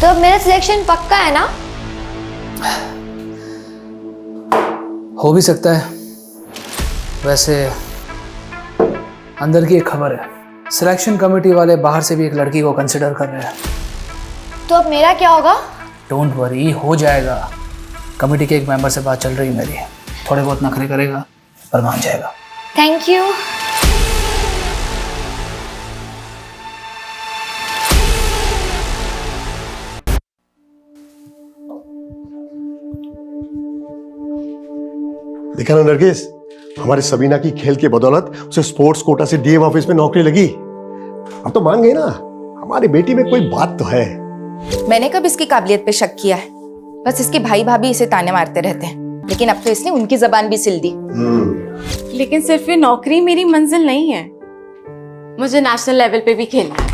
तो अब मेरा सिलेक्शन पक्का है ना? हो भी सकता है। वैसे अंदर की एक खबर है, सिलेक्शन कमेटी वाले बाहर से भी एक लड़की को कंसिडर कर रहे हैं। तो अब मेरा क्या होगा? डोंट वरी, हो जाएगा। कमेटी के एक मेंबर से बात चल रही है मेरी, थोड़े बहुत नखरे करेगा पर मान जाएगा। Thank you. देखा ना नरगिस, हमारे सबीना की खेल की बदौलत उसे स्पोर्ट्स कोटा से डीएम ऑफिस में नौकरी लगी। अब तो मान गई ना, हमारी बेटी में कोई बात तो है। मैंने कब इसकी काबिलियत पे शक किया है? बस इसके भाई भाभी इसे ताने मारते रहते हैं, लेकिन अब तो इसने उनकी जबान भी सिल दी। लेकिन सिर्फ ये नौकरी मेरी मंजिल नहीं है, मुझे नेशनल लेवल पे भी खेलना है।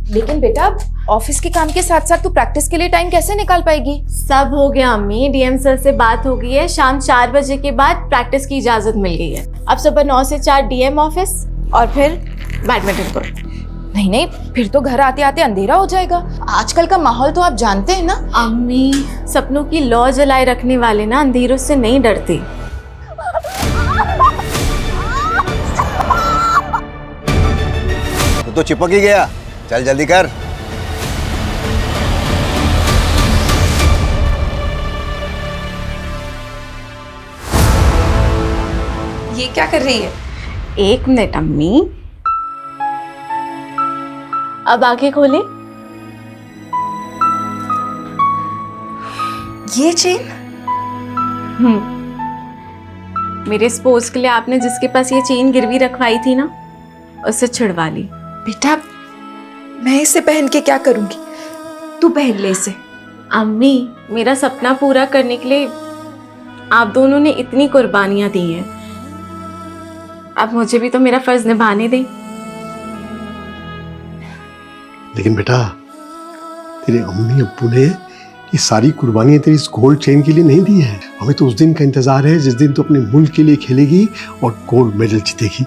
लेकिन बेटा, ऑफिस के काम के साथ साथ तू प्रैक्टिस के लिए टाइम कैसे निकाल पाएगी? सब हो गया अम्मी, डीएम सर से बात हो गई है, शाम 4 बजे के बाद प्रैक्टिस की इजाजत मिल गई है। अब सुबह 9 से 4 डीएम ऑफिस और फिर बैडमिंटन कोर्ट। नहीं नहीं, फिर तो घर आते आते अंधेरा हो जाएगा। आजकल का माहौल तो आप जानते हैं ना। अम्मी, सपनों की लौ जलाए रखने वाले ना अंधेरों से नहीं डरते। तो चिपक ही गया, चल जल्दी कर। ये क्या कर रही है? 1 मिनट अम्मी, अब आंखें खोले। ये चेन? मेरे स्पोर्ट्स के लिए आपने जिसके पास ये चेन गिरवी रखवाई थी ना, उससे छुड़वा ली। बेटा, मैं इसे पहन के क्या करूंगी? तू पहन ले इसे। अम्मी, मेरा सपना पूरा करने के लिए आप दोनों ने इतनी कुर्बानियां दी हैं, अब मुझे भी तो मेरा फर्ज निभाने दें। लेकिन बेटा, तेरे अम्मी अब्बू ने ये सारी कुर्बानियां तेरी इस गोल्ड चेन के लिए नहीं दी है। हमें तो उस दिन का इंतजार है जिस दिन तू अपने मुल्क के लिए खेलेगी और गोल्ड मेडल जीतेगी।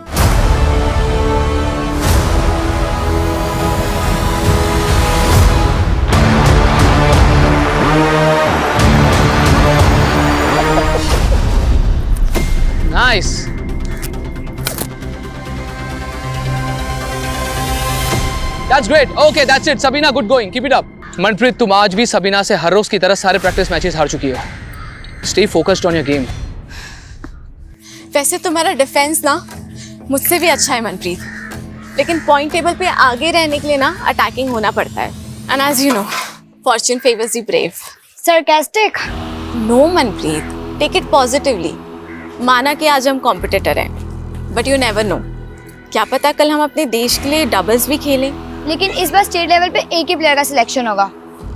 Nice. That's great. Okay, that's it. Sabina, good going. Keep it up. Manpreet, तुम आज भी सबीना से हर रोज की तरह सारे प्रैक्टिस मैचेस हार चुकी हो। Stay focused on your game. वैसे तुम्हारा डिफेंस ना मुझसे भी अच्छा है मनप्रीत, लेकिन पॉइंट टेबल पे आगे रहने के लिए ना अटैकिंग होना पड़ता है। And as you know, fortune favours the brave. Sarcastic? No Manpreet, take it positively. माना कि आज हम कॉम्पिटिटर हैं, बट यू नेवर नो, क्या पता कल हम अपने देश के लिए डबल्स भी खेलें। लेकिन इस बार स्टेट लेवल पे एक ही प्लेयर का सिलेक्शन होगा,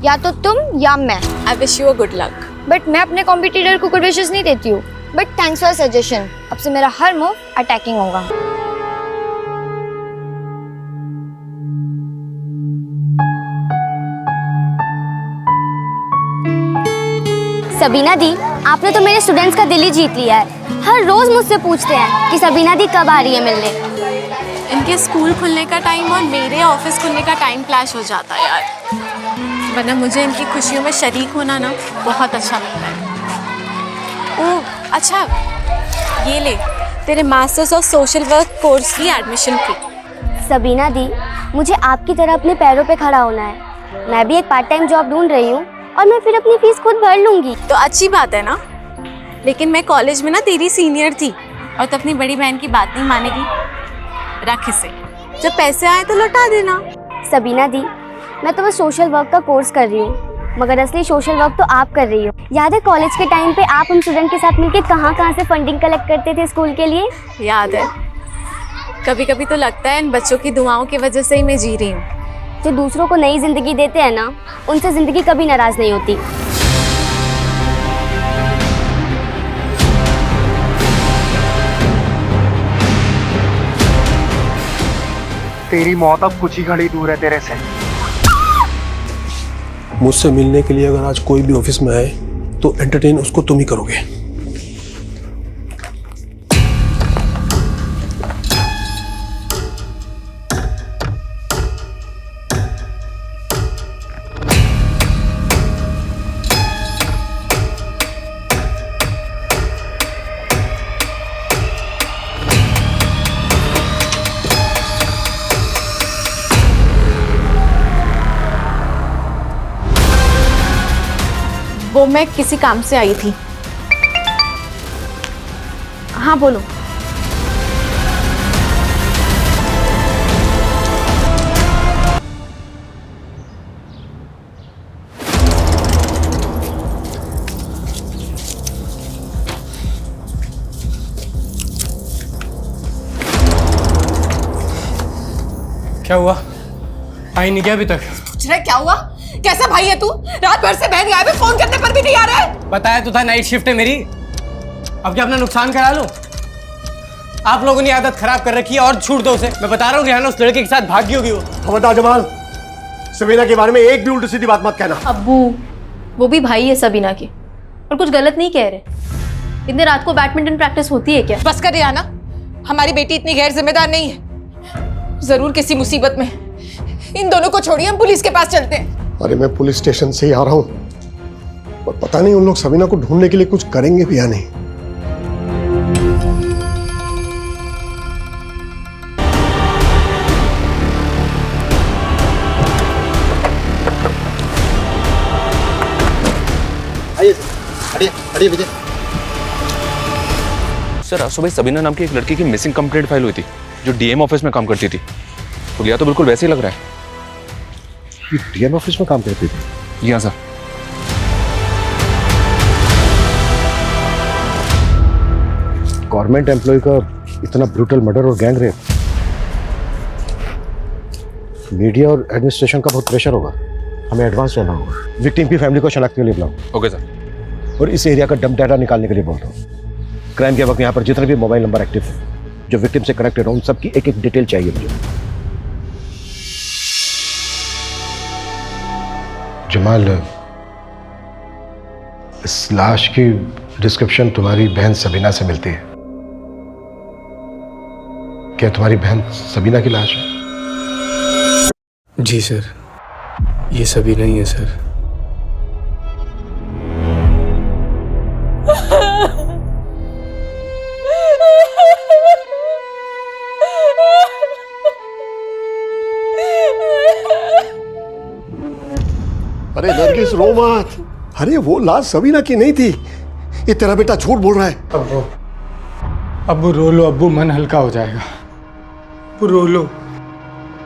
या तो तुम या मैं। I wish you a good luck. But मैं अपने कॉम्पिटिटर को गुड विशेस नहीं देती हूँ। But thanks for suggestion. अब से मेरा हर मूव अटैकिंग होगा। सबीना दी, आपने तो मेरे स्टूडेंट्स का दिल ही जीत लिया है। हर रोज मुझसे पूछते हैं कि सबीना दी कब आ रही है मिलने। इनके स्कूल खुलने का टाइम और मेरे ऑफिस खुलने का टाइम क्लैश हो जाता है यार, वरना मुझे इनकी खुशियों में शरीक होना ना बहुत अच्छा लगता है। ओह अच्छा, ये ले तेरे masters of social work course की एडमिशन फी। सबीना दी, मुझे आपकी तरह अपने पैरों पे खड़ा होना है। मैं भी एक पार्ट टाइम जॉब ढूंढ रही हूँ और मैं फिर अपनी फीस खुद भर लूंगी। तो अच्छी बात है ना, लेकिन मैं कॉलेज में ना तेरी सीनियर थी और तो अपनी बड़ी बहन की बात नहीं मानेगी। रख इसे, जब पैसे आए तो लौटा देना। सबीना दी, मैं तो बस सोशल वर्क का कोर्स कर रही हूँ, मगर असली सोशल वर्क तो आप कर रही हो। याद है कॉलेज के टाइम पे आप हम स्टूडेंट के साथ मिलकर कहाँ से फंडिंग कलेक्ट करते थे स्कूल के लिए? याद है। कभी कभी तो लगता है इन बच्चों की दुआओं की वजह से ही मैं जी रही हूँ। जो दूसरों को नई जिंदगी देते हैं ना, उनसे जिंदगी कभी नाराज नहीं होती। तेरी मौत अब कुछ ही घड़ी दूर है तेरे से। मुझसे मिलने के लिए अगर आज कोई भी ऑफिस में आए तो एंटरटेन उसको तुम ही करोगे। वो मैं किसी काम से आई थी। हाँ बोलो। क्या हुआ? आई नहीं क्या अभी तक? पूछ रहा है क्या हुआ? कैसा भाई है तू? रात भर से बहन गायब है, फोन करने पर भी नहीं आ रहा है। बताया तो था नाइट शिफ्ट है मेरी। अब क्या अपना नुकसान करा लूं? आप लोगों ने आदत खराब कर रखी है और छूट दो उसे। मैं बता रहा हूँ रिहाना उस लड़के के साथ भागी होगी वो। खबरदार जमाल, सबीना के बारे में एक भी उल्टी सीधी बात मत कहना। अब्बू, वो भी भाई है सबीना के और कुछ गलत नहीं कह रहे। इतने रात को बैडमिंटन प्रैक्टिस होती है क्या? बस कर रिहाना, हमारी बेटी इतनी गैर जिम्मेदार नहीं है। जरूर किसी मुसीबत में। इन दोनों को छोड़िए, हम पुलिस के पास चलते हैं। अरे मैं पुलिस स्टेशन से ही आ रहा हूँ, और पता नहीं उन लोग सबीना को ढूंढने के लिए कुछ करेंगे भी या नहीं। अरे विजय, सर आज सुबह सबीना नाम की एक लड़की की मिसिंग कंप्लेंट फाइल हुई थी जो डीएम ऑफिस में काम करती थी। हुलिया तो बिल्कुल वैसे ही लग रहा है। ये डीएम ऑफिस में काम करती थी? जी हाँ सर। गवर्नमेंट एम्प्लॉय का इतना ब्रूटल मर्डर और गैंग रेप, मीडिया और एडमिनिस्ट्रेशन का बहुत प्रेशर होगा। हमें एडवांस रहना होगा। विक्टिम की फैमिली को शनाख्त के लिए बुलाओ। Okay sir. और इस एरिया का डंप डाटा निकालने के लिए बोलता हूँ। क्राइम के वक्त यहाँ पर जितने भी मोबाइल नंबर एक्टिव हैं जो विक्टिम से कनेक्टेड हो, उन सबकी एक एक डिटेल चाहिए मुझे। जमाल, इस लाश की डिस्क्रिप्शन तुम्हारी बहन सबीना से मिलती है। क्या तुम्हारी बहन सबीना की लाश है? जी सर, ये सभी नहीं है सर। अरे नरगिस, रो मत। अरे वो लाश सबीना की नहीं थी। ये तेरा बेटा झूठ बोल रहा है। अब्बू रो लो अब्बू, मन हल्का हो जाएगा। अब्बू रो लो।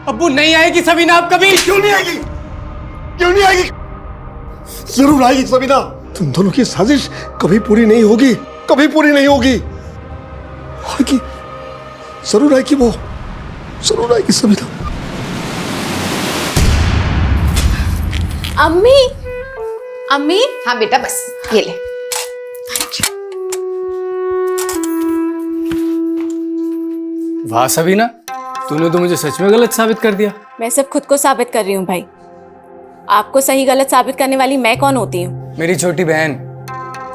अब्बू नहीं आएगी सबीना अब कभी। क्यों नहीं आएगी? क्यों नहीं आएगी? जरूर आएगी सबीना। तुम दोनों की साजिश कभी पूरी नहीं होगी, कभी पूरी नहीं होगी। आएगी, जरूर आएगी, वो जरूर आएगी सबीना। अम्मी, अम्मी। हाँ बेटा, बस ये ले। वाह सबीना, तूने तो मुझे सच में गलत साबित कर दिया। मैं सिर्फ खुद को साबित कर रही हूँ भाई। आपको सही गलत साबित करने वाली मैं कौन होती हूँ? मेरी छोटी बहन,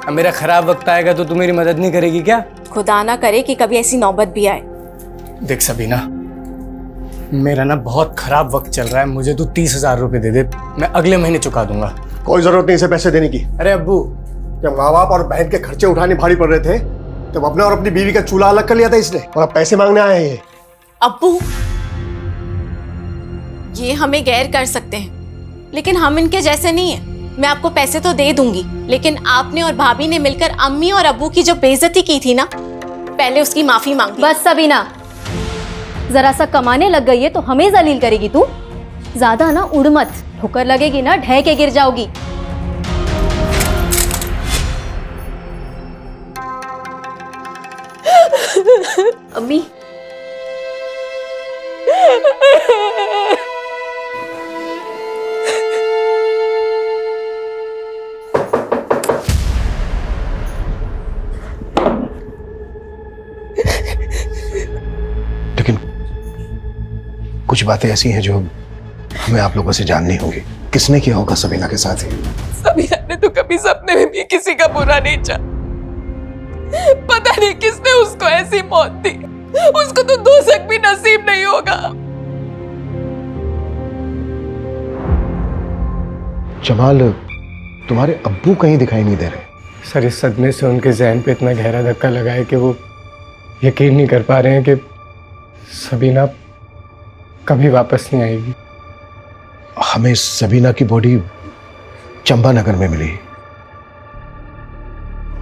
अब मेरा खराब वक्त आएगा तो तू मेरी मदद नहीं करेगी क्या? खुदा ना करे कि कभी ऐसी नौबत भी आए। देख सबीना, मेरा ना बहुत खराब वक्त चल रहा है। मुझे तू 30,000 रुपए दे दे, मैं अगले महीने चुका दूंगा। कोई जरूरत नहीं इसे पैसे देने की। अरे अब्बू, जब माँ बाप और बहन के खर्चे उठाने भारी पड़ रहे थे तब अपना और अपनी बीवी का चूल्हा अलग कर लिया था इसने, और अब पैसे मांगने आए हैं ये। अब्बू, ये हमें गैर कर सकते हैं लेकिन हम इनके जैसे नहीं हैं। मैं आपको पैसे तो दे दूंगी, लेकिन आपने और भाभी ने मिलकर अम्मी और अब्बू की जो बेइज्जती की थी ना, पहले उसकी माफी मांगी। बस सबीना, जरा सा कमाने लग गई है तो हमें जलील करेगी तू। ज्यादा ना उड़ मत, ठोकर लगेगी ना ढह के गिर जाओगी। अम्मी, लेकिन कुछ बातें ऐसी हैं जो हमें आप लोगों से जाननी होगी। किसने किया होगा सबीना के साथ ही? सबीना ने तो कभी सपने में भी किसी का बुरा नहीं चाहा। पता नहीं किसने उसको ऐसी मौत दी। उसको तो दोजख भी नसीब नहीं होगा। जमाल, तुम्हारे अब्बू कहीं दिखाई नहीं दे रहे। सर इस सदमे से उनके जहन पे इतना गहरा धक्का लगा है कि वो यकीन नहीं कर पा रहे हैं कि सबीना कभी वापस नहीं आएगी। हमें सबीना की बॉडी चंबा नगर में मिली।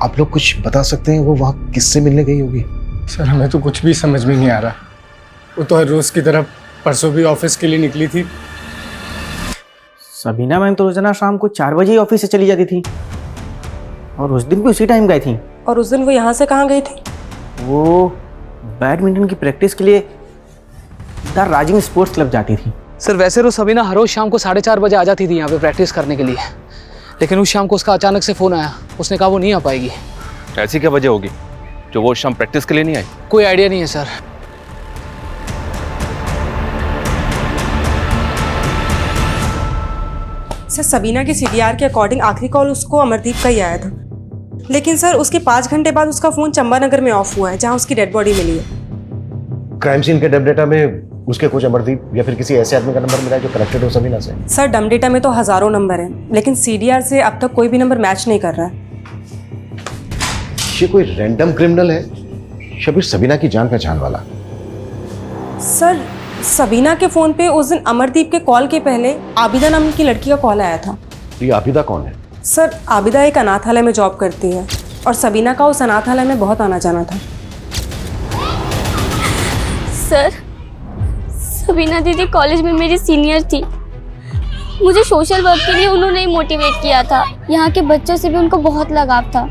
आप लोग कुछ बता सकते हैं वो वहाँ किससे मिलने गई होगी? सर हमें तो कुछ भी समझ में नहीं आ रहा। वो तो हर रोज की तरह परसों भी ऑफिस के लिए निकली थी। सबीना मैम तो रोजाना शाम को 4 बजे ही ऑफिस से चली जाती थी और उस दिन भी उसी टाइम गई थी। और उस दिन वो यहाँ से कहाँ गई थी? वो बैडमिंटन की प्रैक्टिस के लिए द राजिंग स्पोर्ट्स क्लब जाती थी। सर वैसे तो सबीना हर रोज शाम को 4:30 बजे आ जाती थी यहाँ पे प्रैक्टिस करने के लिए, लेकिन उस शाम को उसका अचानक से फ़ोन आया, उसने कहा वो नहीं आ पाएगी। ऐसी क्या वजह होगी जो वो शाम प्रैक्टिस के लिए नहीं आई? कोई आइडिया नहीं है सर। सर सबीना की सीडीआर के अकॉर्डिंग आखिरी कॉल उसको अमरदीप का ही आया था, लेकिन सर उसके 5 घंटे बाद उसका फ़ोन चंबानगर में ऑफ हुआ है जहाँ उसकी डेड बॉडी मिली है। क्राइम सीन के डब डेटा में उसके कोच अमरदीप या फिर किसी ऐसे आदमी का नंबर मिला है जो कनेक्टेड हो सबीना से? सर डम डेटा में तो हज़ारों नंबर हैं, लेकिन सीडीआर से अब तक कोई भी नंबर मैच नहीं कर रहा है। ये कोई रैंडम क्रिमिनल है या फिर सबीना की जान पहचान वाला? सर सबीना के फ़ोन पे उस दिन अमरदीप के कॉल के पहले आबिदा नाम की लड़की का कॉल आया था। ये आबिदा कौन है? सर आबिदा एक अनाथालय में जॉब करती है और सबीना का उस अनाथालय में बहुत आना जाना था। सर सबीना दीदी कॉलेज में मेरी सीनियर थी। मुझे सोशल वर्क के लिए उन्होंने ही मोटिवेट किया था। यहाँ के बच्चों से भी उनको बहुत लगाव था।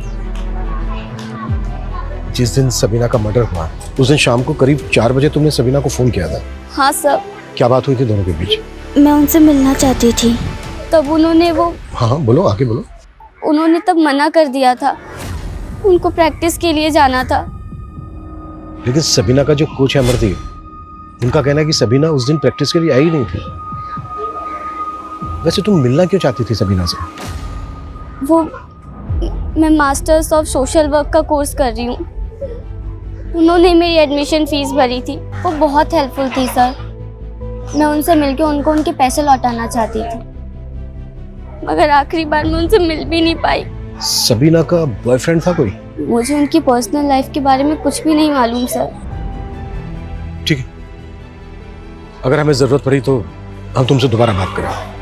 जिस दिन सबीना का मर्डर हुआ उस दिन शाम को करीब 4 बजे तुमने सबीना को फोन किया था? हाँ सर। क्या बात हुई थी दोनों के बीच? मैं उनसे मिलना चाहती थी, तब उन्होंने हाँ बोलो, आगे बोलो। उन्होंने तब मना कर दिया था, उनको प्रैक्टिस के लिए जाना था। लेकिन सबीना का जो कोच है अमरदीप, उनका कहना है कि सबीना उस दिन प्रैक्टिस के लिए आई नहीं थी। वैसे तुम मिलना क्यों चाहती थी सबीना से? मैं मास्टर्स ऑफ सोशल वर्क का कोर्स कर रही हूँ। उन्होंने मेरी एडमिशन फीस भरी थी, वो बहुत हेल्पफुल थी सर। मैं उनसे मिलके उनको उनके पैसे लौटाना चाहती थी, मगर आखिरी बार मैं उनसे मिल भी नहीं पाई। सबीना का बॉयफ्रेंड था कोई? मुझे उनकी पर्सनल लाइफ के बारे में कुछ भी नहीं मालूम सर। ठीक है, अगर हमें जरूरत पड़ी तो हम तुमसे दोबारा बात करें।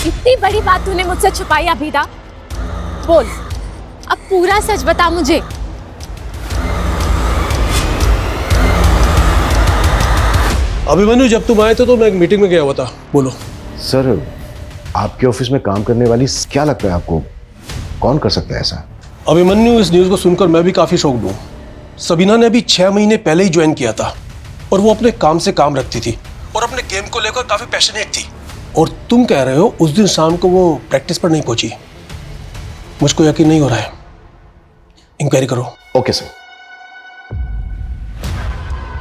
इतनी बड़ी बात तूने मुझसे छुपाई अभिदा, बोल अब पूरा सच बता मुझे। अभिमन्यु जब तुम आए थे तो मैं एक मीटिंग में गया हुआ था। बोलो। सर आपके ऑफिस में काम करने वाली क्या लगता है आपको, कौन कर सकता है ऐसा? अभिमन्यु इस न्यूज़ को सुनकर मैं भी काफ़ी शॉक्ड हूँ। सबीना ने अभी 6 महीने पहले ही ज्वाइन किया था और वो अपने काम से काम रखती थी और अपने गेम को लेकर काफ़ी पैशनेट थी। और तुम कह रहे हो उस दिन शाम को वो प्रैक्टिस पर नहीं पहुंची। मुझको यकीन नहीं हो रहा है, इंक्वायरी करो। Okay sir.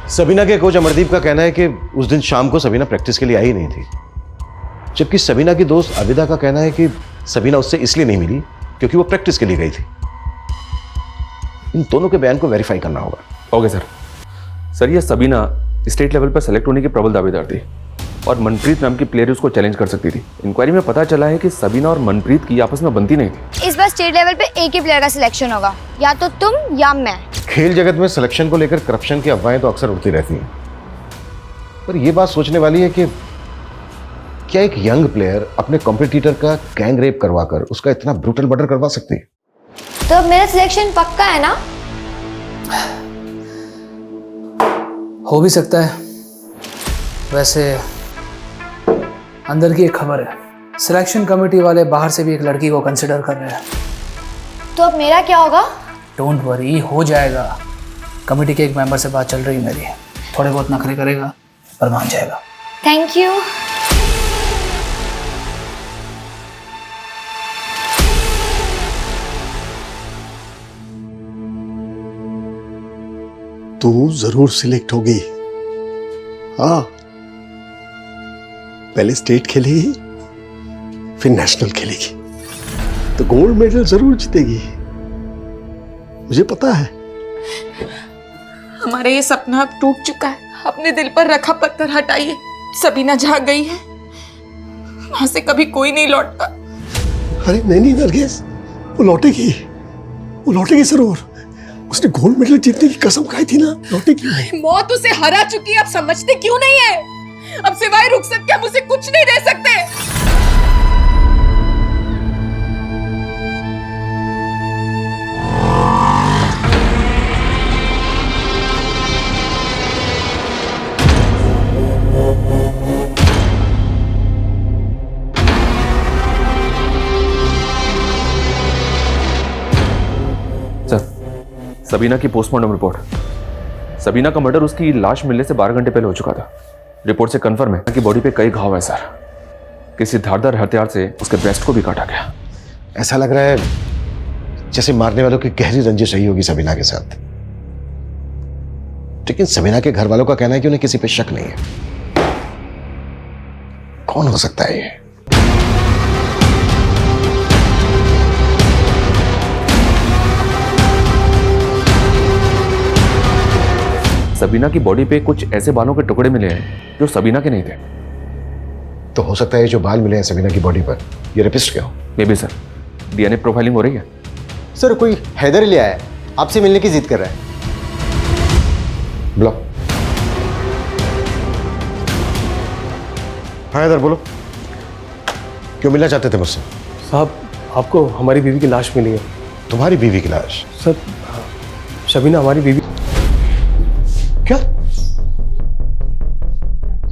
सबीना के कोच अमरदीप का कहना है कि उस दिन शाम को सबीना प्रैक्टिस के लिए आई नहीं थी, जबकि सबीना की दोस्त आबिदा का कहना है कि सबीना उससे इसलिए नहीं मिली क्योंकि वो प्रैक्टिस के लिए गई थी। इन दोनों के बयान को वेरीफाई करना होगा। Okay sir. सर ये सबीना स्टेट लेवल पर सेलेक्ट होने की प्रबल दावेदार थी और मनप्रीत नाम की प्लेयर उसको चैलेंज कर सकती थी। इंक्वायरी में पता चला है कि सबीना और मनप्रीत की आपस में बनती नहीं थी। इस बार स्टेट लेवल पे एक ही प्लेयर का सिलेक्शन होगा, या तो तुम या मैं। खेल जगत में सिलेक्शन को लेकर करप्शन की अफवाहें तो अक्सर उड़ती रहती हैं, पर यह बात सोचने वाली है कि क्या एक यंग प्लेयर अपने कॉम्पिटिटर का गैंग रेप करवाकर उसका इतना ब्रूटल मर्डर करवा सकती है? तो मेरा सिलेक्शन पक्का है ना? हो भी सकता है। वैसे अंदर की एक खबर है, सिलेक्शन कमेटी वाले बाहर से भी एक लड़की को कंसिडर कर रहे हैं। तो अब मेरा क्या होगा? डोंट वरी, हो जाएगा। कमेटी के एक मेंबर से बात चल रही है मेरी, थोड़े बहुत नखरे करेगा पर मान जाएगा। Thank you. तू जरूर सिलेक्ट होगी। हाँ, पहले स्टेट खेलेगी फिर नेशनल खेलेगी तो गोल्ड मेडल जरूर जीतेगी, मुझे पता है। हमारा ये सपना अब टूट चुका है। अपने दिल पर रखा पत्थर हटाइए। सबीना जहाँ गई है वहां से कभी कोई नहीं लौटता। अरे नहीं नरगिस, वो लौटेगी जरूर। उसने गोल्ड मेडल जीतने की कसम खाई थी ना, लौटेगी। मौत उसे हरा चुकी है, अब समझते क्यों नहीं है? अब सिवाय रुखसत के हम उसे कुछ नहीं दे सकते। सबीना की पोस्टमार्टम रिपोर्ट। सबीना का मर्डर उसकी लाश मिलने से 12 घंटे पहले हो चुका था। रिपोर्ट से कंफर्म है कि बॉडी पे कई घाव है सर। किसी धारदार हथियार से उसके ब्रेस्ट को भी काटा गया। ऐसा लग रहा है जैसे मारने वालों की गहरी रंजिश रही होगी सबीना के साथ। लेकिन सबीना के घर वालों का कहना है कि उन्हें किसी पे शक नहीं है। कौन हो सकता है ये? सबीना की बॉडी पे कुछ ऐसे बालों के टुकड़े मिले हैं जो सबीना के नहीं थे। तो हो सकता है जो बाल मिले हैं सबीना की बॉडी पर ये रेपिस्ट के हो। May be sir. DNA profiling हो रही है। सर कोई हैदर ले आया है, आपसे मिलने की जिद कर रहा है। बुलाओ। हाँ हैदर बोलो, क्यों मिलना चाहते थे मुझसे? साहब आपको हमारी बीवी की लाश मिली है। तुम्हारी बीवी की लाश? सर शबीना हमारी बीवी। क्या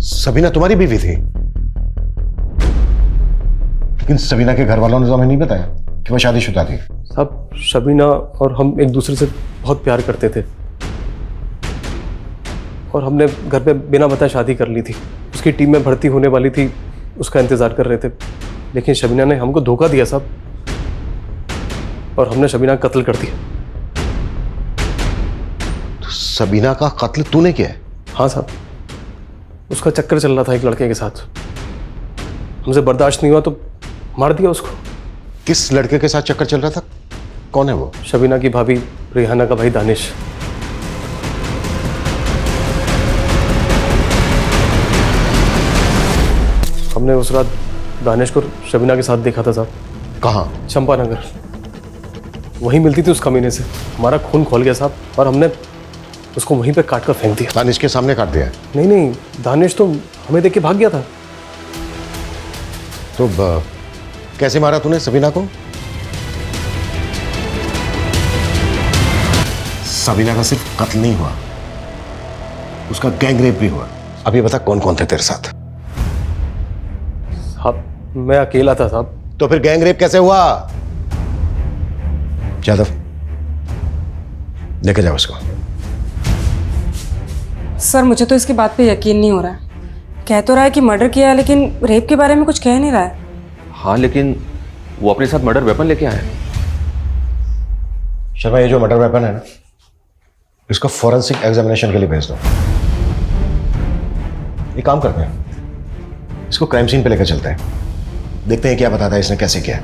सबीना तुम्हारी बीवी थी? लेकिन सबीना के घर वालों ने तो हमें नहीं बताया कि वो शादीशुदा थी। साहब शबीना और हम एक दूसरे से बहुत प्यार करते थे और हमने घर पे बिना बताए शादी कर ली थी। उसकी टीम में भर्ती होने वाली थी, उसका इंतजार कर रहे थे, लेकिन शबीना ने हमको धोखा दिया साहब और हमने शबीना का कत्ल कर दिया। सबीना का कत्ल तूने किया है? हाँ साहब, उसका चक्कर चल रहा था एक लड़के के साथ, हमसे बर्दाश्त नहीं हुआ तो मार दिया उसको। किस लड़के के साथ चक्कर चल रहा था? कौन है वो? शबीना की भाभी रेहाना का भाई दानिश। हमने उस रात दानिश को शबीना के साथ देखा था साहब। कहाँ? चंपानगर। वहीं मिलती थी उस कमीने से। हमारा खून खोल गया साहब और हमने उसको वहीं पे काट कर फेंक दिया। दानिश के सामने काट दिया? नहीं नहीं, दानिश तो हमें देख के भाग गया था। तो कैसे मारा तूने सबीना को? सबीना का सिर्फ कत्ल नहीं हुआ, उसका गैंग रेप भी हुआ। अब ये बता कौन कौन थे तेरे साथ? साहब मैं अकेला था साहब। तो फिर गैंग रेप कैसे हुआ? यादव लेके जाओ उसको। सर मुझे तो इसकी बात पे यकीन नहीं हो रहा है। कह तो रहा है कि मर्डर किया है, लेकिन रेप के बारे में कुछ कह नहीं रहा है। हाँ लेकिन वो अपने साथ मर्डर वेपन लेके आया है। शर्मा ये जो मर्डर वेपन है ना, इसको फॉरेंसिक एग्जामिनेशन के लिए भेज दो। एक काम करते हैं, इसको क्राइम सीन पे लेकर चलते हैं, देखते हैं क्या बताता है इसने कैसे किया।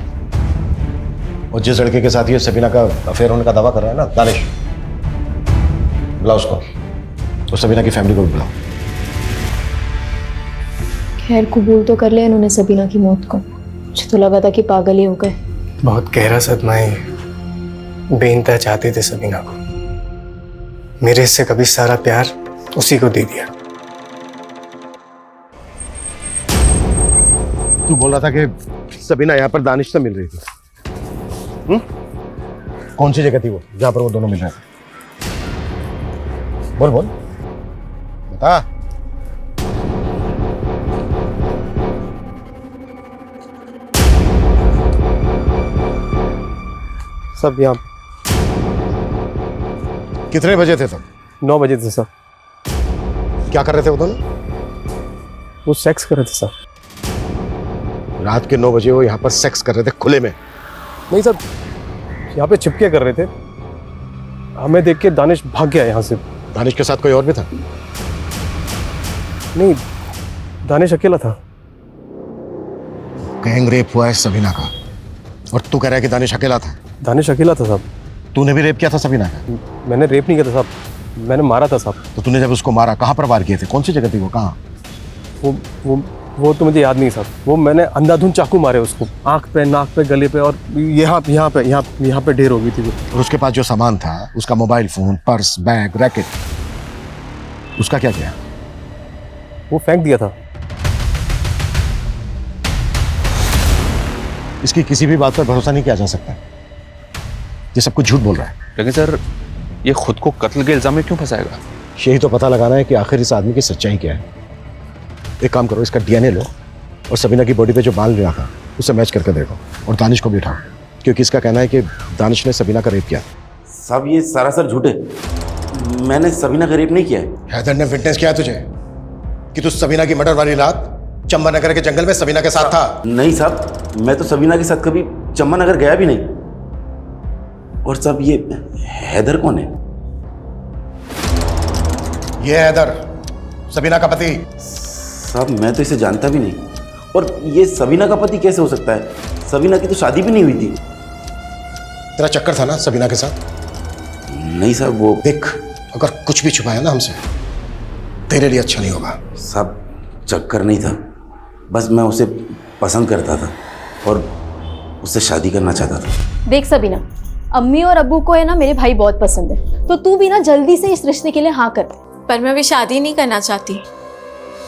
और जिस लड़के के साथ ये सबीना का अफेयर होने का दावा कर रहा है ना, दानिश, बुलाओ उसको और सबीना की फैमिली को भी बुलाओ। खैर कबूल तो कर लिया इन्होंने सबीना की मौत को। मुझे तो लगा था कि पागल ही हो गए। बहुत गहरा सदमा है, बेइंतहा चाहते थे सबीना को। मेरे से कभी सारा प्यार उसी को दे दिया। तू बोल रहा था कि सबीना यहाँ पर दानिश से मिल रही थी। कौन सी जगह थी वो जहां पर वो दोनों मिल रहे थे? बोल बोल बता। सब यहाँ। कितने बजे थे सब? 9 बजे थे सर। क्या कर रहे थे वो दोनों? वो सेक्स कर रहे थे सर। रात के 9 बजे वो यहाँ पर सेक्स कर रहे थे खुले में? नहीं सर, यहाँ पे छिपके कर रहे थे। हमें देख के दानिश भाग गया यहाँ से। दानिश के साथ कोई और भी था? नहीं, दानिश अकेला था। गैंग रेप हुआ है सबीना का और तू कह रहा है कि दानिश अकेला था? दानिश अकेला था साहब। तूने भी रेप किया था सबीना का? मैंने रेप नहीं किया था साहब, मैंने मारा था साहब। तो तूने जब उसको मारा कहाँ पर वार किए थे? कौन सी जगह थी वो? कहाँ? वो तो मुझे याद नहीं साहब। वो मैंने अंधाधुंध चाकू मारे उसको, आंख पे, नाक पे, गले पे और यहाँ पे ढेर हो गई थी वो। और उसके पास जो सामान था, उसका mobile phone, purse, bag, racket, उसका क्या किया? वो फेंक दिया था। इसकी किसी भी बात पर भरोसा नहीं किया जा सकता। ये सब कुछ झूठ बोल रहा है। लेकिन सर, ये खुद को कत्ल के इल्जाम में क्यों फंसाएगा? यही तो पता लगाना है कि आखिर इस आदमी की सच्चाई क्या है। एक काम करो, इसका डीएनए लो और सबीना की बॉडी पे जो बाल मिला था उसे मैच करके देखो, और दानिश को भी उठाओ, क्योंकि इसका कहना है कि दानिश ने सबीना का रेप किया। साहब ये सरासर झूठ है, मैंने सबीना का रेप नहीं किया है। हैदर ने विटनेस किया तुझे कि तू सबीना की मर्डर वाली रात चंबा नगर के जंगल में सबीना के साथ था? नहीं साहब, मैं तो सबीना के साथ कभी चंबा नगर गया भी नहीं। और साहब ये हैदर कौन है? ये हैदर सबीना का पति। साहब मैं तो इसे जानता भी नहीं, और ये सबीना का पति कैसे हो सकता है? सबीना की तो शादी भी नहीं हुई थी। तेरा चक्कर था ना सबीना के साथ? नहीं साहब, वो देख, अगर कुछ भी छुपाया ना हमसे तेरे लिए अच्छा नहीं होगा। साहब चक्कर नहीं था, बस मैं उसे पसंद करता था और उससे शादी करना चाहता था। देख सबीना, अम्मी और अब्बू को है ना मेरे भाई बहुत पसंद है, तो तू भी ना जल्दी से इस रिश्ते के लिए हाँ कर। पर मैं भी शादी नहीं करना चाहती,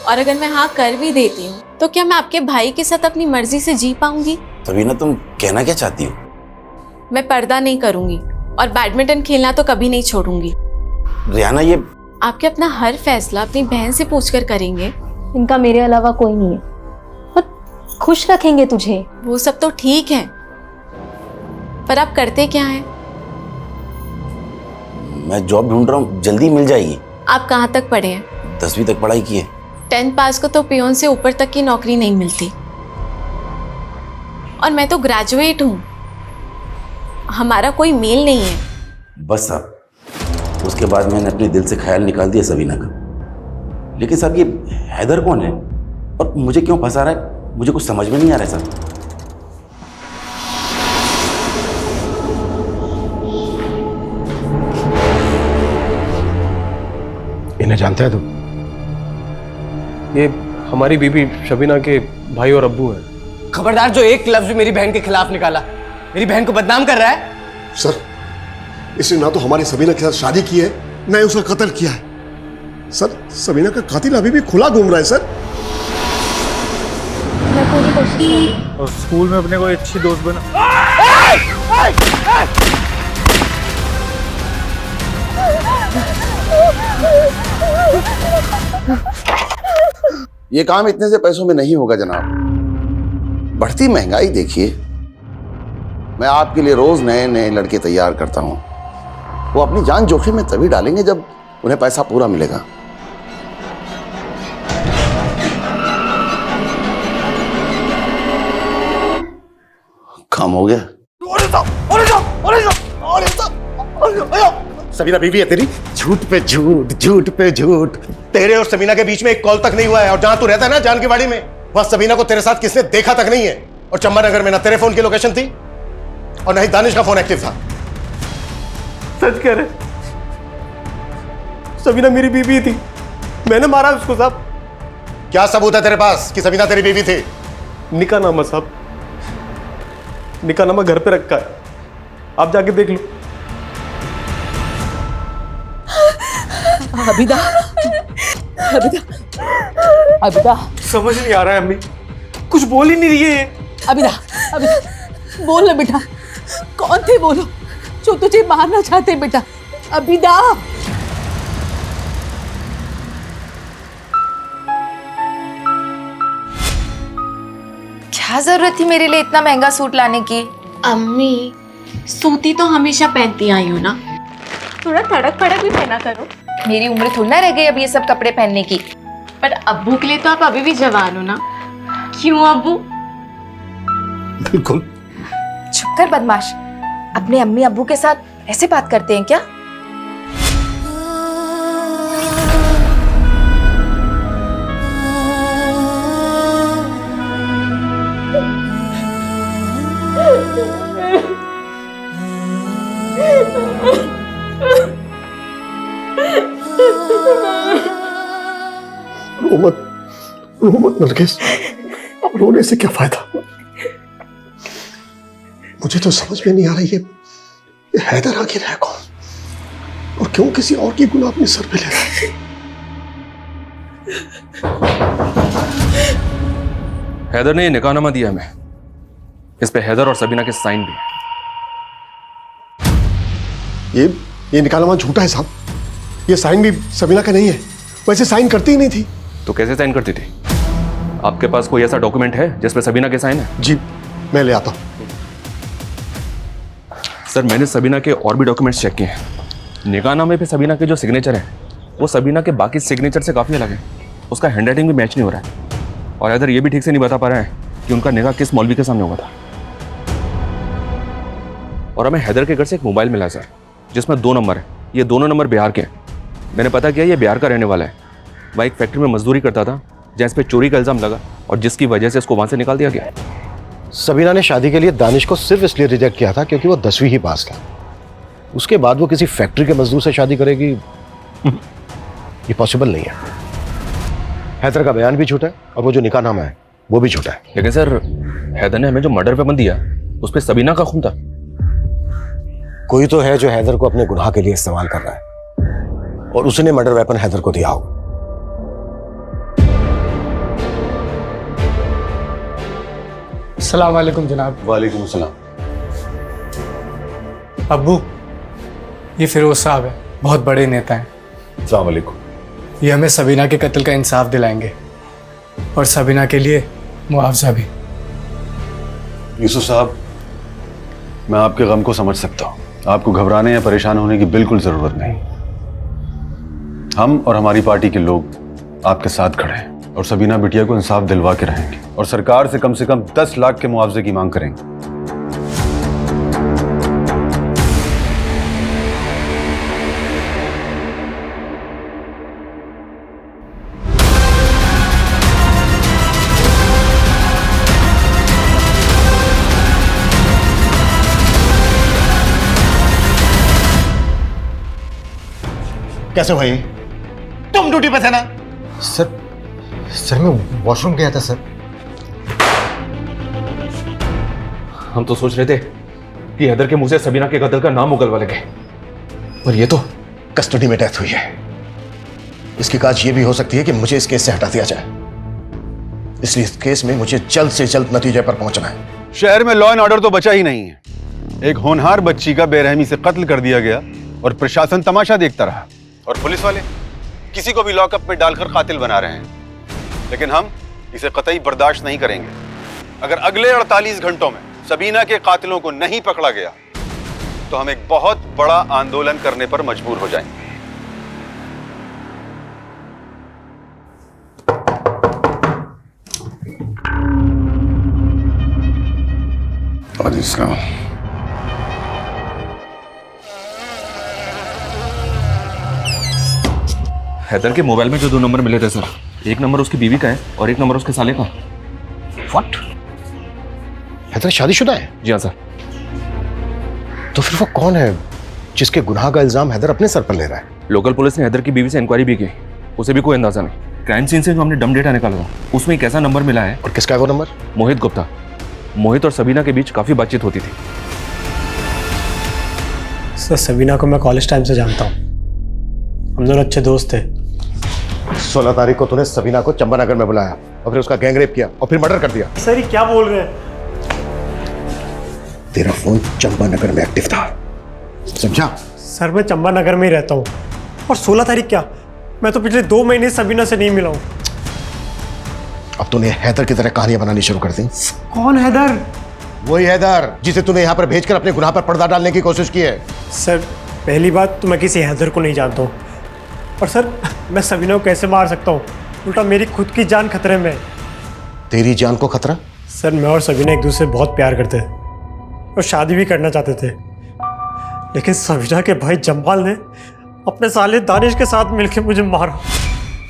और अगर मैं हाँ कर भी देती हूँ तो क्या मैं आपके भाई के साथ अपनी मर्जी से जी पाऊंगी? सबीना तुम कहना क्या चाहती हो? मैं पर्दा नहीं करूंगी और बैडमिंटन खेलना तो कभी नहीं छोड़ूंगी। रियाना ये आपके अपना हर फैसला अपनी बहन से पूछकर करेंगे। इनका मेरे अलावा कोई नहीं है, और खुश रखेंगे तुझे। वो सब तो ठीक है, पर आप करते क्या हैं? मैं जॉब ढूंढ रहा हूँ, जल्दी मिल जाएगी। आप कहाँ तक पढ़े हैं? 10वीं तक पढ़ाई की है। 10th पास को तो पियोन से ऊपर तक की नौकरी नहीं मिलती, और मैं तो ग्रेजुएट हूँ। हमारा कोई मेल नहीं है। बस साहब, उसके बाद मैंने अपने दिल से ख्याल निकाल दिया सबीना का। लेकिन साहब ये हैदर कौन है और मुझे क्यों फंसा रहा है? मुझे कुछ समझ में नहीं आ रहा है साहब। इन्हें जानता है तू? ये हमारी बीबी शबीना के भाई और अब्बू हैं। खबरदार, जो एक लफ्ज मेरी बहन के खिलाफ निकाला, मेरी बहन को बदनाम कर रहा है। सर, इसने ना तो हमारी सबीना के साथ शादी की है, ना ही उसका कत्ल किया है। सर, सबीना का कातिल अभी भी खुला घूम रहा है सर। मैं पूरी कोशिश करूंगी। और स्कूल में अपने कोई अच्छी दोस्त बना। ये काम इतने से पैसों में नहीं होगा जनाब। बढ़ती महंगाई देखिए, मैं आपके लिए रोज नए नए लड़के तैयार करता हूं। वो अपनी जान जोखिम में तभी डालेंगे जब उन्हें पैसा पूरा मिलेगा। काम हो गया। सबीना बीवी है तेरी? झूठ पे झूठ, झूठ पे झूठ। तेरे और सबीना के बीच में एक कॉल तक नहीं हुआ है, और जहां तू रहता है ना जान की बाड़ी में, वहां सबीना को तेरे साथ किसने देखा तक नहीं है। और चंबा नगर में ना तेरे फोन की लोकेशन थी और ना ही दानिश का फोन एक्टिव था। सच कह रहे, सबीना मेरी बीवी थी, मैंने मारा उसको साहब। क्या सबूत है तेरे पास कि सबीना तेरी बीवी थी? निकाहनामा साहब, निकाहनामा घर पे रखा है, आप जाके देख लो। अबिदा, अबिदा, अबिदा, समझ नहीं आ रहा है अम्मी, कुछ बोल ही नहीं रही है। अबिदा, अबिदा, बोल ना बेटा, कौन थे बोलो, जो तुझे मारना चाहते बेटा? अबिदा, क्या जरूरत थी मेरे लिए इतना महंगा सूट लाने की? अम्मी, सूती तो हमेशा पहनती आई हो ना, थोड़ा तड़क फड़क भी पहना करो। मेरी उम्र थोड़ी ना रह गई अब ये सब कपड़े पहनने की। पर अब्बू के लिए तो आप अभी भी जवान हो ना, क्यों अब्बू? बिल्कुल। चुप कर बदमाश, अपने अम्मी अब्बू के साथ ऐसे बात करते हैं क्या? रो मत नरगिस, अब रोने से क्या फायदा? मुझे तो समझ में नहीं आ रही ये हैदर आखिर है कौन, और क्यों किसी और की गुनाह अपने सर पे ले रहा है? हैदर ने ये निकाहनामा दिया हमें, इस पे हैदर और सबीना के साइन भी हैं। ये निकालनामा झूठा है साहब। ये साइन भी सबीना का नहीं है, वैसे साइन करती ही नहीं थी। तो कैसे साइन करती थी? आपके पास कोई ऐसा डॉक्यूमेंट है जिस पे सबीना के साइन है? जी मैं ले आता हूँ। सर मैंने सबीना के और भी डॉक्यूमेंट्स चेक किए हैं। निकाहनामे पे सबीना के जो सिग्नेचर है वो सबीना के बाकी सिग्नेचर से काफ़ी अलग है। उसका हैंडराइटिंग भी मैच नहीं हो रहा है और हैदर ये भी ठीक से नहीं बता पा रहा है कि उनका निकाह किस मौलवी के सामने हुआ था। और हमें हैदर के घर से एक मोबाइल मिला सर जिसमें 2 नंबर है। ये दोनों नंबर बिहार के हैं। मैंने पता किया ये बिहार का रहने वाला है। वह एक फैक्ट्री में मजदूरी करता था जहाँ इस पर चोरी का इल्ज़ाम लगा और जिसकी वजह से इसको वहाँ से निकाल दिया गया। सबीना ने शादी के लिए दानिश को सिर्फ इसलिए रिजेक्ट किया था क्योंकि वो 10वीं ही पास था। उसके बाद वो किसी फैक्ट्री के मजदूर से शादी करेगी, ये पॉसिबल नहीं है। हैदर का बयान भी झूठा है और वो जो निकाहनामा है वो भी झूठा है। लेकिन सर हैदर ने हमें जो मर्डर वेपन दिया उस पर सबीना का खून था। कोई तो है जो हैदर को अपने गुनाह के लिए इस्तेमाल कर रहा है और उसने मर्डर वेपन हैदर को दिया होगा। अस्सलाम वालेकुम जनाब। वालेकुम अस्सलाम। अब्बू, ये फिरोज साहब है, बहुत बड़े नेता हैं। अस्सलाम वालेकुम। ये हमें सबीना के कत्ल का इंसाफ दिलाएंगे और सबीना के लिए मुआवजा भी। यूसुफ साहब, मैं आपके गम को समझ सकता हूँ। आपको घबराने या परेशान होने की बिल्कुल जरूरत नहीं। हम और हमारी पार्टी के लोग आपके साथ खड़े हैं और सबीना बिटिया को इंसाफ दिलवा के रहेंगे और सरकार से कम 10 लाख के मुआवजे की मांग करेंगे। कैसे भाई? तुम ड्यूटी पे थे ना? सर मैं वॉशरूम गया था सर। हम तो सोच रहे थे कि हैदर के मुंह से सबीना के कत्ल का नाम उगलवा लगे, पर ये तो कस्टडी में डेथ हुई है। इसकी काज ये भी हो सकती है कि मुझे इस केस से हटा दिया जाए, इसलिए इस केस में मुझे जल्द से जल्द नतीजे पर पहुंचना है। शहर में लॉ एंड ऑर्डर तो बचा ही नहीं है। एक होनहार बच्ची का बेरहमी से कत्ल कर दिया गया और प्रशासन तमाशा देखता रहा और पुलिस वाले किसी को भी लॉकअप में डालकर कातिल बना रहे हैं। लेकिन हम इसे कतई बर्दाश्त नहीं करेंगे। अगर अगले 48 घंटों में सबीना के कातिलों को नहीं पकड़ा गया तो हम एक बहुत बड़ा आंदोलन करने पर मजबूर हो जाएंगे। हैदर के मोबाइल में जो 2 नंबर मिले थे सर, एक नंबर उसकी बीवी का है और एक नंबर उसके साले का। व्हाट? हैदर शादीशुदा है? जी हाँ सर। तो फिर वो कौन है जिसके गुनाह का इल्जाम हैदर अपने सर पर ले रहा है? लोकल पुलिस ने हैदर की बीवी से इंक्वायरी भी की, उसे भी कोई अंदाजा नहीं। क्राइम सीन से जो हमने डम डेटा निकाला था उसमें एक ऐसा नंबर मिला है। और किसका है वो नंबर? मोहित गुप्ता। मोहित और सबीना के बीच काफी बातचीत होती थी। सर सबीना को मैं कॉलेज टाइम से जानता हूँ, हम दोनों अच्छे दोस्त थे। 16 तारीख को तूने सबीना को चंपानगर में बुलाया और फिर उसका गैंग रेप किया और फिर मर्डर कर दिया। सर ये क्या बोल रहे हैं? तेरा फोन चंपानगर में एक्टिव था, समझा? सर मैं चंपानगर में ही रहता हूँ। और 16 तारीख क्या, मैं तो पिछले 2 महीने सबीना से नहीं मिला हूँ। अब तूने हैदर की तरह कहानियां बनानी शुरू कर दी। कौन हैदर? वही हैदर जिसे तूने यहाँ पर भेजकर अपने गुनाह पर पर्दा डालने की कोशिश की है। सर पहली बात तो मैं किसी हैदर को नहीं जानता हूँ, और सर मैं सबीना को कैसे मार सकता हूँ? उल्टा मेरी खुद की जान खतरे में है। तेरी जान को खतरा? सर मैं और सबीना एक दूसरे बहुत प्यार करते हैं और शादी भी करना चाहते थे, लेकिन सबीना के भाई जम्बाल ने अपने साले दानिश के साथ मिलकर मुझे मारा।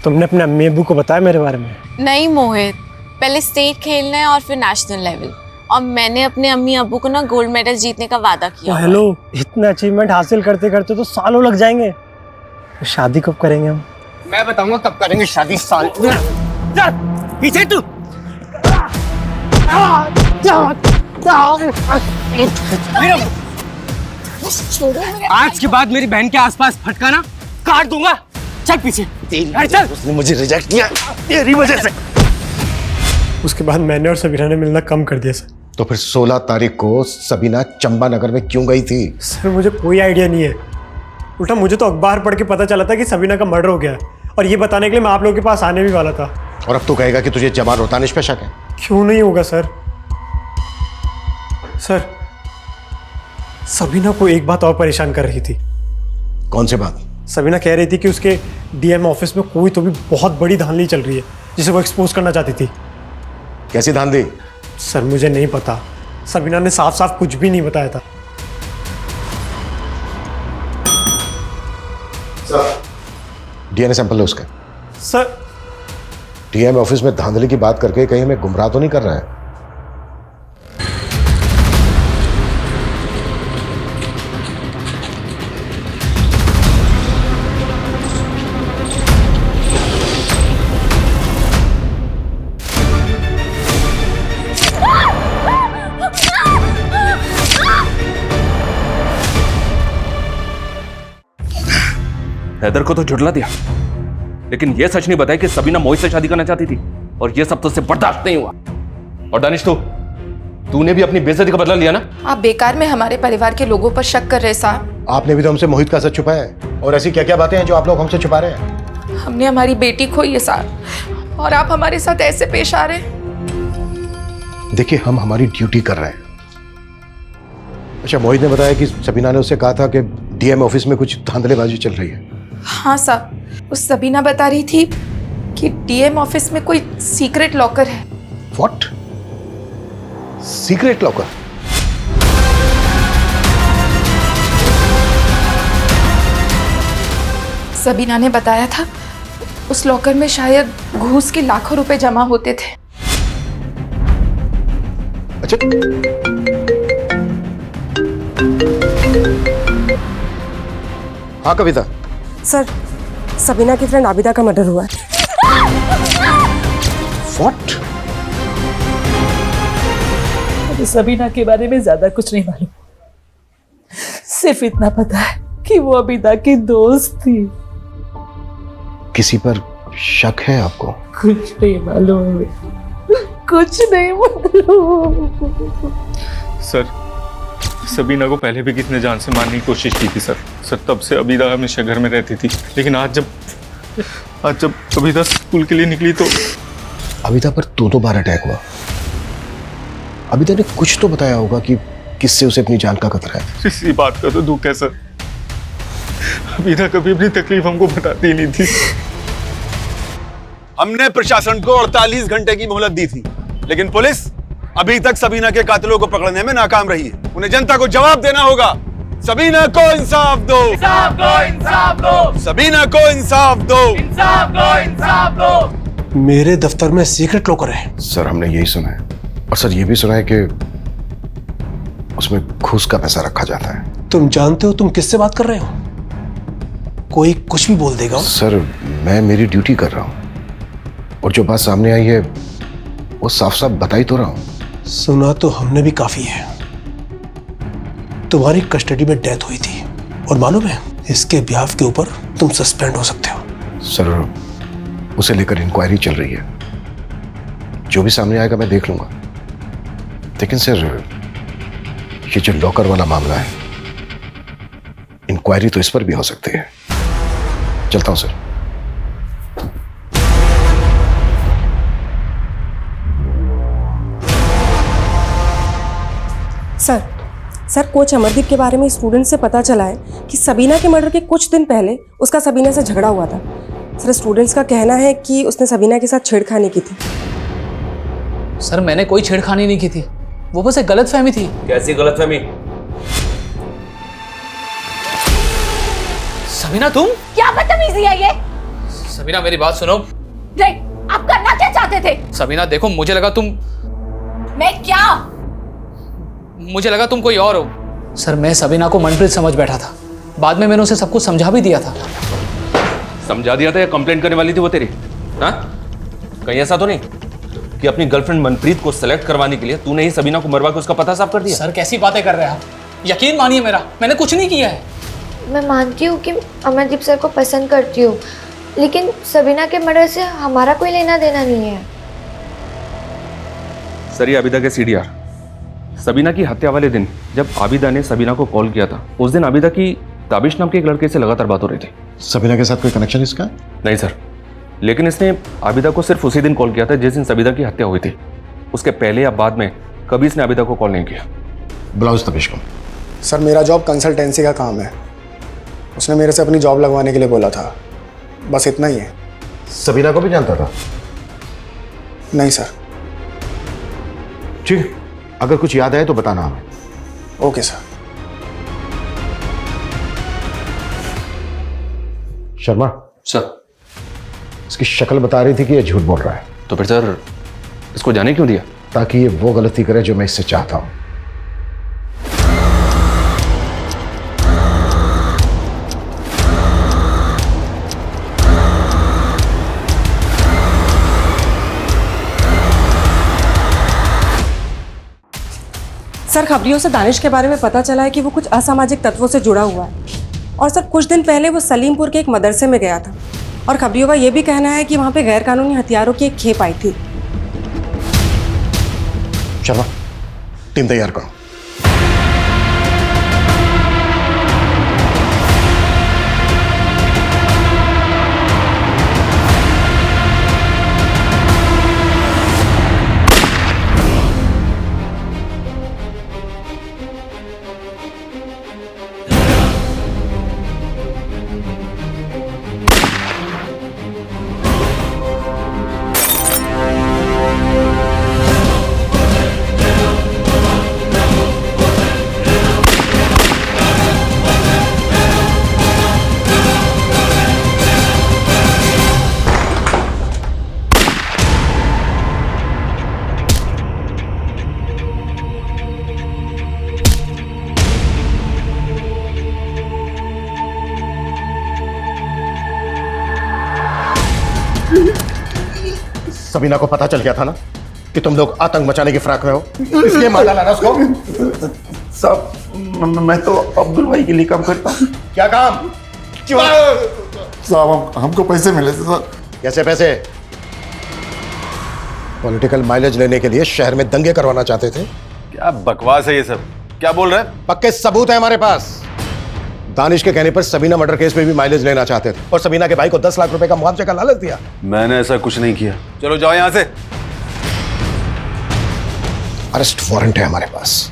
तुमने अपने अम्मी अब्बू को बताया मेरे बारे में? नहीं मोहित, पहले स्टेट खेलना है और फिर नेशनल लेवल, और मैंने अपने अम्मी अब्बू को ना गोल्ड मेडल जीतने का वादा किया। हेलो, इतना अचीवमेंट हासिल करते करते तो सालों लग जाएंगे। तो शादी कब करेंगे हम? मैं बताऊंगा कब करेंगे शादी। साल पीछे तू। आज के बाद मेरी बहन के आसपास फटकाना काट दूंगा। चल पीछे। चल। उसने मुझे रिजेक्ट किया तेरी वजह से। उसके बाद मैंने और सबीना ने मिलना कम कर दिया सर। तो फिर 16 तारीख को सबीना चंबा नगर में क्यों गई थी? सर मुझे कोई आइडिया नहीं है, उल्टा मुझे तो अखबार पढ़ के पता चला था कि सबीना का मर्डर हो गया है, और ये बताने के लिए मैं आप लोगों के पास आने भी वाला था। और अब तो कहेगा कि तुझे जमाल और दानिश पे शक है। क्यों नहीं होगा सर? सर सबीना को एक बात और परेशान कर रही थी। कौन सी बात? सबीना कह रही थी कि उसके डीएम ऑफिस में कोई तो भी बहुत बड़ी धांधली चल रही है जिसे वो एक्सपोज करना चाहती थी। कैसी धांधली? सर मुझे नहीं पता, सबीना ने साफ साफ कुछ भी नहीं बताया था। सर डीएनए सैंपल लो उसका। सर डीएम ऑफिस में धांधली की बात करके कहीं हमें गुमराह तो नहीं कर रहा है? हैदर को तो झुठला दिया, लेकिन यह सच नहीं बताया कि सबीना मोहित से शादी करना चाहती थी, और यह सब तो उससे बर्दाश्त नहीं हुआ। और दानिश तूने भी अपनी बेइज्जती का बदला लिया ना? आप बेकार में हमारे परिवार के लोगों पर शक कर रहे साहब। आपने भी तो हमसे मोहित का सच छुपाया है, और ऐसी क्या क्या बातें हैं जो आप लोग हमसे छुपा रहे हैं? हमने हमारी बेटी खोई है साहब, और आप हमारे साथ ऐसे पेश आ रहे हैं। देखिए हम हमारी ड्यूटी कर रहे हैं। अच्छा, मोहित ने बताया कि सबीना ने उससे कहा था कि डीएम ऑफिस में कुछ धांधलेबाजी चल रही है। हाँ साहब, उस सबीना बता रही थी कि डीएम ऑफिस में कोई सीक्रेट लॉकर है। व्हाट? Secret locker? सबीना ने बताया था उस लॉकर में शायद घूस के लाखों रुपए जमा होते थे। अच्छा, हाँ कविता। सर सबीना की फ्रेंड आबिदा का मर्डर हुआ है। व्हाट? मुझे सबीना के बारे में ज्यादा कुछ नहीं मालूम, सिर्फ इतना पता है कि वो आबिदा की दोस्त थी। किसी पर शक है आपको? कुछ नहीं मालूम, कुछ नहीं मालूम। सर सबीना को पहले भी किसी ने जान से मारने की कोशिश की थी सर। तब से अबीदा हमेशा घर में रहती थी, लेकिन आज जब अबीदा स्कूल के लिए निकली तो अबीदा पर दो बार अटैक हुआ। अबीदा ने कुछ तो बताया होगा कि किससे उसे अपनी जान का खतरा है। इसी बात का तो दुख है सर, अबीदा कभी अपनी तकलीफ हमको बताती ही नहीं थी। हमने प्रशासन को 48 घंटे की मोहलत दी थी, लेकिन पुलिस अभी तक सबीना के कातिलों को पकड़ने में नाकाम रही है। उन्हें जनता को जवाब देना होगा। सबीना को इंसाफ दो, इंसाफ दो, इंसाफ दो, सबीना को इंसाफ दो, इंसाफ दो, इंसाफ दो। मेरे दफ्तर में सीक्रेट लॉकर है। सर हमने यही सुना है, और सर ये भी सुना है कि उसमें घूस का पैसा रखा जाता है। तुम जानते हो तुम किससे बात कर रहे हो? कोई कुछ भी बोल देगा। सर मैं मेरी ड्यूटी कर रहा हूँ, और जो बात सामने आई है वो साफ साफ बता ही तो रहा हूँ। सुना तो हमने भी काफी है। तुम्हारी कस्टडी में डेथ हुई थी, और मालूम है इसके ब्याह के ऊपर तुम सस्पेंड हो सकते हो। सर उसे लेकर इंक्वायरी चल रही है, जो भी सामने आएगा मैं देख लूंगा। लेकिन सर ये जो लॉकर वाला मामला है, इंक्वायरी तो इस पर भी हो सकती है। चलता हूं सर। सर कोच अमरदीप के बारे में स्टूडेंट से पता चला है कि सबीना के मर्डर के कुछ दिन पहले उसका सबीना से झगड़ा हुआ था। सर स्टूडेंट्स का कहना है कि उसने सबीना के साथ छेड़खानी की थी। सर मैंने कोई छेड़खानी नहीं की थी, वो बस एक गलतफहमी थी। कैसी गलतफहमी? सबीना तुम? क्या बदतमीजी है ये? सबीना मेरी बात सुनो। आप करना क्या चाहते थे? सबीना देखो, मुझे लगा तुम। मैं क्या? मुझे लगा तुम कोई और हो। सर मैं सबीना को मनप्रीत समझ बैठा था, बाद में मैंने उसे सब कुछ समझा भी दिया था। समझा दिया था या कंप्लेंट करने वाली थी वो तेरी? हाँ, कहीं ऐसा तो नहीं कि अपनी गर्लफ्रेंड मनप्रीत को सेलेक्ट करवाने के लिए तूने ही सबीना को मरवा के उसका पता साफ कर दिया? सर कैसी बातें कर रहे हैं आप? यकीन मानिए मेरा, मैंने कुछ नहीं किया है। मैं मानती हूँ कि अमरदीप सर को पसंद करती हूँ, लेकिन सबीना के मर्डर से हमारा कोई लेना देना नहीं है। सर ये अबिदा के सीडीआर, सबीना की हत्या वाले दिन जब आबिदा ने सबीना को कॉल किया था, उस दिन आबिदा की ताबिश नाम के एक लड़के से लगातार बात हो रही थी। सबीना के साथ कोई कनेक्शन इसका? नहीं सर, लेकिन इसने आबिदा को सिर्फ उसी दिन कॉल किया था जिस दिन सबीना की हत्या हुई थी। उसके पहले या बाद में कभी इसने आबिदा को कॉल नहीं किया। बुलाओ इस तबिश को। सर मेरा जॉब कंसल्टेंसी का काम है, उसने मेरे से अपनी जॉब लगवाने के लिए बोला था, बस इतना ही है। सबीना को भी जानता था? नहीं सर। ठीक, अगर कुछ याद आए तो बताना हमें। Okay sir. शर्मा सर, इसकी शक्ल बता रही थी कि ये झूठ बोल रहा है। तो फिर सर इसको जाने क्यों दिया? ताकि ये वो गलती करे जो मैं इससे चाहता हूं। सर खबरियों से दानिश के बारे में पता चला है कि वो कुछ असामाजिक तत्वों से जुड़ा हुआ है। और सर कुछ दिन पहले वो सलीमपुर के एक मदरसे में गया था और खबरियों का ये भी कहना है कि वहाँ पे गैरकानूनी हथियारों की एक खेप आई थी। शर्मा, टीम तैयार करो। सबीना को पता चल गया था ना कि तुम लोग आतंक मचाने की फिराक में हो, इसलिए मार डाला ना उसको। साहब मैं तो अब्दुल भाई के लिए काम करता हूँ। क्या काम? क्यों? साहब हमको पैसे मिले थे सर। कैसे पैसे? पॉलिटिकल माइलेज लेने के लिए शहर में दंगे करवाना चाहते थे? क्या बकवास है ये सब, क्या बोल रहे हैं? पक्के सबूत है हमारे पास। दानिश के कहने पर सबीना मर्डर केस में भी माइलेज लेना चाहते थे और सबीना के भाई को 10 लाख रुपए का मुआवजे का लालच दिया। मैंने ऐसा कुछ नहीं किया। चलो जाओ यहां से। अरेस्ट वारंट है हमारे पास।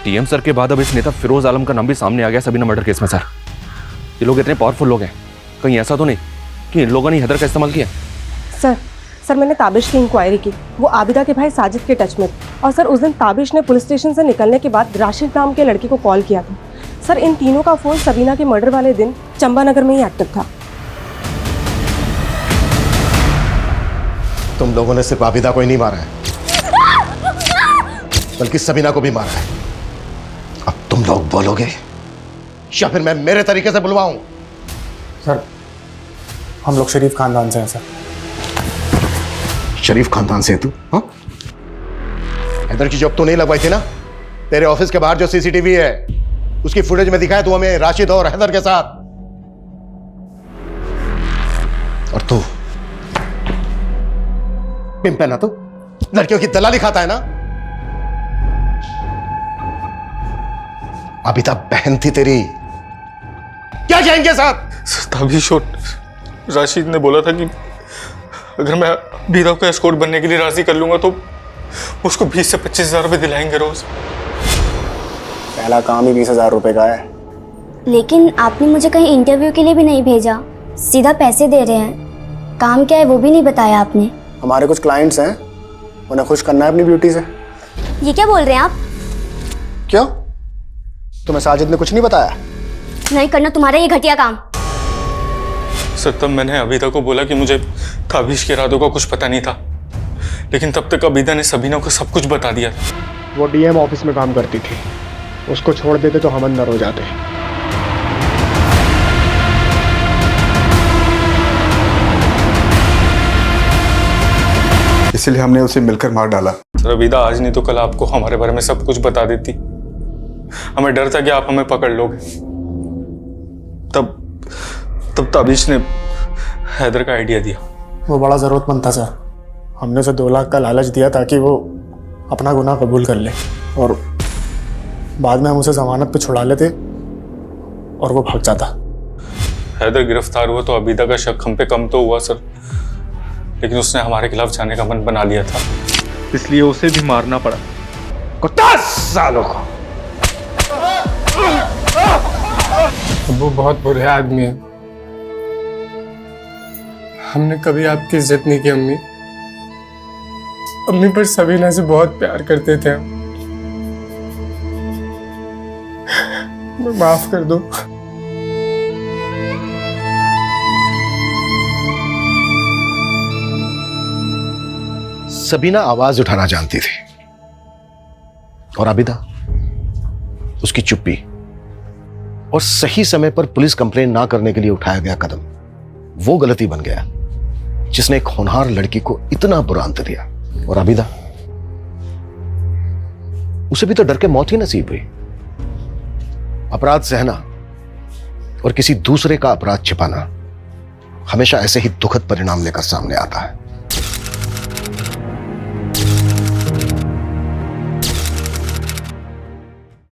टीएम सर के बाद अब इस नेता फिरोज आलम का नाम भी सामने आ गया सबीना मर्डर केस में। सर ये लोग इतने पावरफुल लोग हैं, कहीं ऐसा तो नहीं कि इन लोगों ने हैदर का इस्तेमाल किया? सर मैंने ताबिश की इंक्वायरी की, वो आबिदा के भाई साजिद के टच में थे। और सर उस दिन ताबिश ने पुलिस स्टेशन से निकलने के बाद राशिद नाम के लड़के को कॉल किया था। सर इन तीनों का फोन सबीना के मर्डर वाले दिन चंबानगर में ही एक्टिव था। तुम लोगों ने सिर्फ आबिदा को ही नहीं मारा है, बल्कि सबीना को भी मारा है। अब तुम लोग बोलोगे या फिर मैं मेरे तरीके से बुलवाऊं? सर हम लोग शरीफ खानदान से हैं सर। शरीफ खानदान से है तू? हाँ, हैदर की जॉब तो नहीं लगवाई थी ना? तेरे ऑफिस के बाहर जो सीसीटीवी है उसकी फुटेज में दिखाया तू हमें राशिद और हैदर के साथ। और तू पिंप है ना, तू लड़कियों की दलाली खाता है ना? आबिदा बहन थी तेरी, क्या जाएंगे साथ? ताबिश और राशिद ने बोला था कि अगर मैं आबिदा को एस्कॉर्ट बनने के लिए राजी कर लूंगा तो उसको 20 से 25 हजार रुपये दिलाएंगे रोज। पहला काम ही 20,000 रुपये का है। लेकिन आपने मुझे कहीं इंटरव्यू के लिए भी नहीं भेजा, सीधा पैसे दे रहे हैं। काम क्या है वो भी नहीं बताया आपने। हमारे कुछ क्लाइंट्स हैं, उन्हें खुश करना है अपनी ब्यूटी से। ये क्या बोल रहे हैं आप? क्यों, तुम्हें साजिद ने कुछ नहीं बताया? नहीं करना तुम्हारा ये घटिया काम। सर तब मैंने आबिदा को बोला कि मुझे ताबिश के इरादों का कुछ पता नहीं था, लेकिन तब तक आबिदा ने सबीना को सब कुछ बता दिया था। वो डीएम ऑफिस में काम करती थी, उसको छोड़ देते तो हम अंदर हो जाते। इसलिए हमने उसे मिलकर मार डाला। सर आबिदा आज नहीं तो कल आपको हमारे बारे में सब कुछ बता देती। हमें डर था कि आप हमें पकड़ लोगे। तब ताबिश ने हैदर का आइडिया दिया? वो बड़ा ज़रूरतमंद था सर। हमने उसे 2 लाख का लालच दिया ताकि वो अपना गुनाह कबूल कर ले, और बाद में हम उसे जमानत पे छुड़ा लेते और वो भाग जाता। हैदर गिरफ्तार हुआ तो अबीदा का शक हम पे कम तो हुआ सर, लेकिन उसने हमारे खिलाफ जाने का मन बना लिया था, इसलिए उसे भी मारना पड़ा। 10 सालों को। वो बहुत बुरे आदमी है। हमने कभी आपकी इज्जत नहीं की अम्मी। अम्मी पर सबीना से बहुत प्यार करते थे हम। माफ कर दो। सबीना आवाज उठाना जानती थी, और आबिदा उसकी चुप्पी और सही समय पर पुलिस कंप्लेन ना करने के लिए उठाया गया कदम वो गलती बन गया जिसने एक होनहार लड़की को इतना बुरा अंत दिया। और आबिदा, उसे भी तो डर के मौत ही नसीब हुई। अपराध सहना और किसी दूसरे का अपराध छिपाना हमेशा ऐसे ही दुखद परिणाम लेकर सामने आता है।